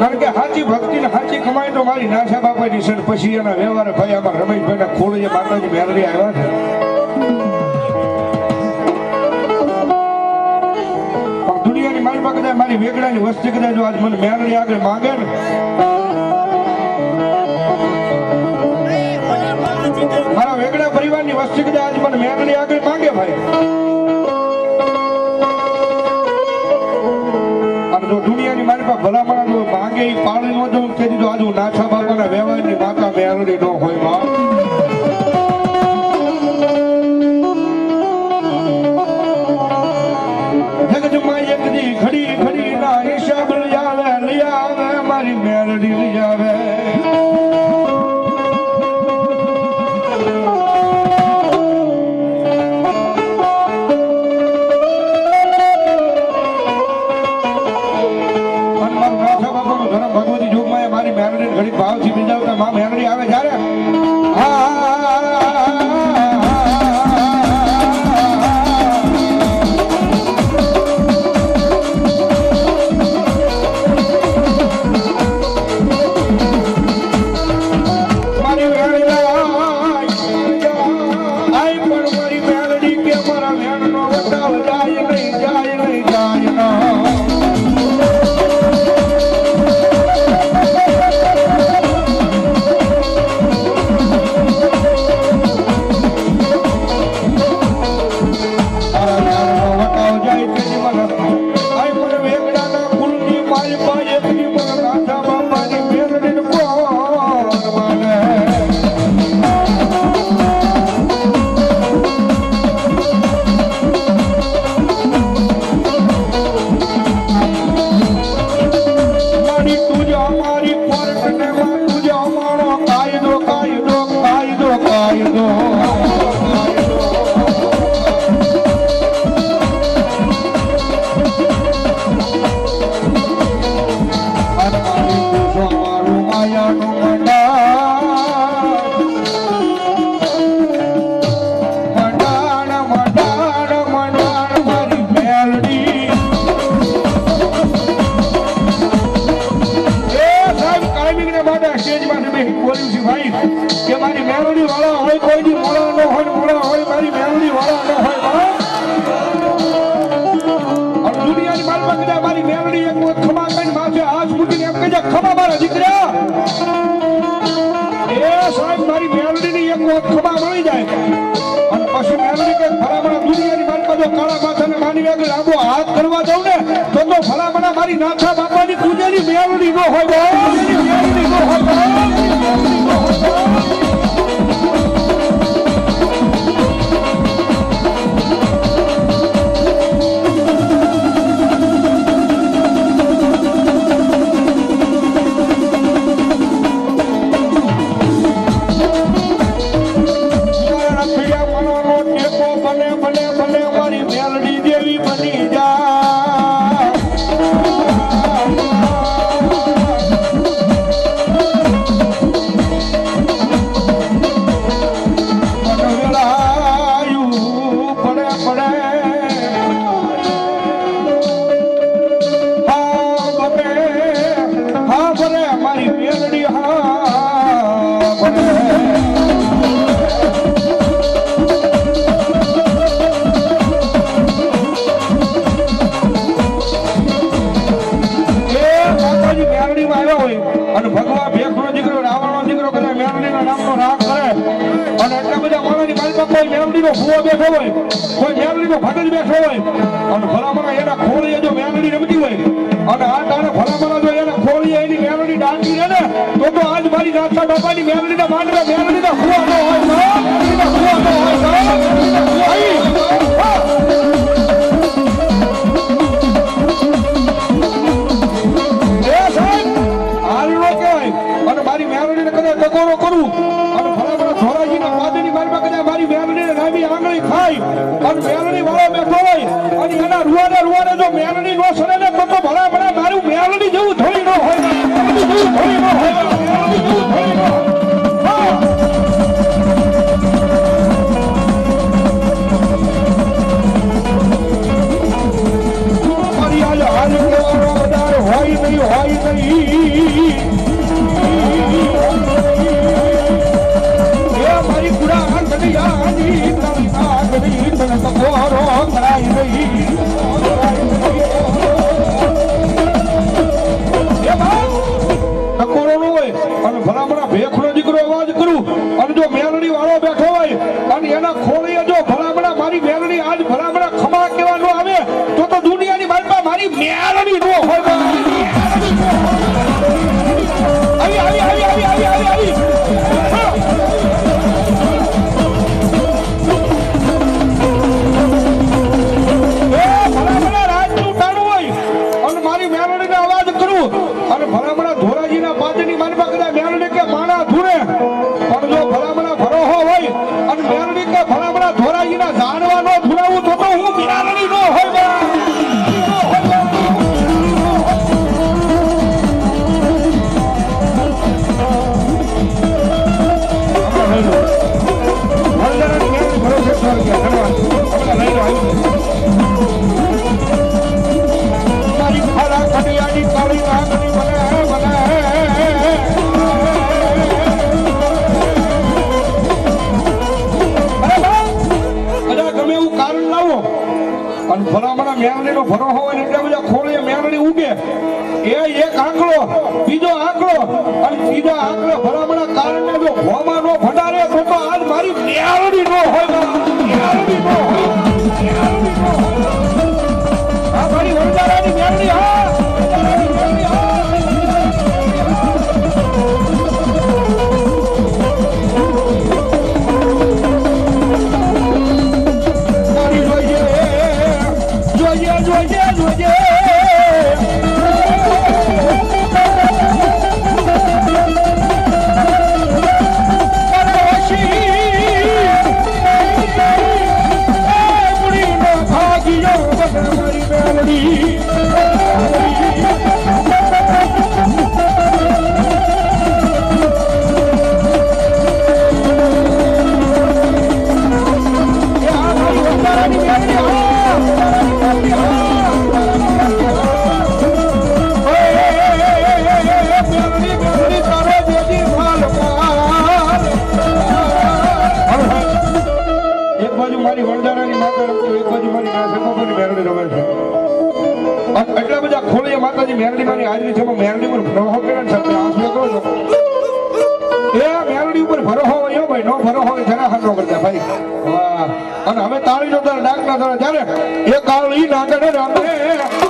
કારણ કે સાચી ભક્તિ ને સાચી કમાઈ તો મારી નાથા બાપાની છે. પછી એના વ્યવહાર ભાઈ આમાં રમેશભાઈ ના ખોળે માતાજી મેલડી આવ્યા છે. દુનિયાની મારી પાસે કદાચ મારી વેગડાની વસ્તી કદાચ જો આજ મને મેલડી આગળ માંગે ને, મારા વેગડા પરિવારની વસ્તી કદાચ આજ મને મેલડી આગળ માંગે ભાઈ, અને જો દુનિયાની મારી પાસે ભલામણા જો માંગે એ પાળી નો દઉં કે દીધું આજુ નાથા બાપાના વ્યવહારની માતા મેલડી નો હોય માં. જગતમાં એક દી ઘડી ઘડી ના હિસાબ લઈ આવે મારી મેલડી લઈ આવે. ઘડી ભાવથી બિંદાવતા માં મેલડી આવે જ્યારે મારી નાથા બાપાની પૂજેલી મેલડી નો હોય. અને ભગવા ભેખનો દીકરો રાવણનો દીકરો કદાચ મેલડીના નામનો રાગ કરે અને એટલા બધા માણસની માલમાં કોઈ મેલડીનો ભૂવો બેઠો હોય, કોઈ મેલડીનો ભગત બેઠો હોય અને ભલામણા એના ખોળીએ જો મેલડી રમતી હોય અને આ તારે ભલામણા જો એના ખોળીએ એની મેલડી ડાંકી રહે ને તો આજ મારી નાથા બાપાની મેલડીના માંડવા મેલડીના ભૂવા ન હોય, મેલડીના ભૂવા ન હોય. મારી મેલડીને કદાચ ટકોરો કરું અને ભલામણા ધોરાજીના પાદરની મારમાં કદાચ મારી મેલડીને નામી આંગળી ખાય અને મેલડી વાળો બેઠો હોય અને એના રૂવાને જો મેલડી નો સરે ને તો ભલામણા મારું મેલડી જેવું થોડી ન હોય, મેલડી જેવું થોડી ન હોય, મેલડી જેવું થોડી ન હોય. મારી આજે હાલ હોય નહીં ટકોરો ન હોય અને ભલામણા ભેખનો દીકરો અવાજ કરું અને જો મેલડી વાળો બેઠો હોય અને એના ખોળીએ જો ભલામણા મારી મેલડી આજ ભલામણા ખમા કેવા ન આવે તો દુનિયાની બાજુમાં મારી મેલડી ન હોય આવી આવી આવી આવી આવી આવી આવી અને ભલામણા ધોરાજીના પાછળની માનવા કદાચ મેલડી કે માણા ધૂરે પણ જો ભલામણા ભરોહો હોય અને મેલડી કે ભલામણા ધોરાજીના જાણવા નો ધુરાવું તો હું મેલડી નો હોય મારી ફાળા કડિયાની કાળી વાગણી અને ભલામણા મેલડી નો ભરો હોય એટલે બધા ખોળે મેલડી ઉગે એ એક આંકડો બીજો આંકડો અને ત્રીજો આંકડો ભલામણા કારણે જો ભોમા નો ભંડારે તો આજ મારી મેલડી નો હોય મેલડી નો હોય આ મારી વરદારાની મેલડી હા મેલડી હા એટલા બધા ખોલીએ માતાજી મેલડી માની હાજરી છે મેલડી પર ભરોહો કરે ને તમે આંસુ કરો છો એ મેલડી ઉપર ભરોહો હોય ભાઈ નો ભરોહો હોય જરા હાથ નો કરતા ભાઈ વાહ અને હવે તાળી નો ડાક ના ત્યારે એ કાળી નાગડે રામે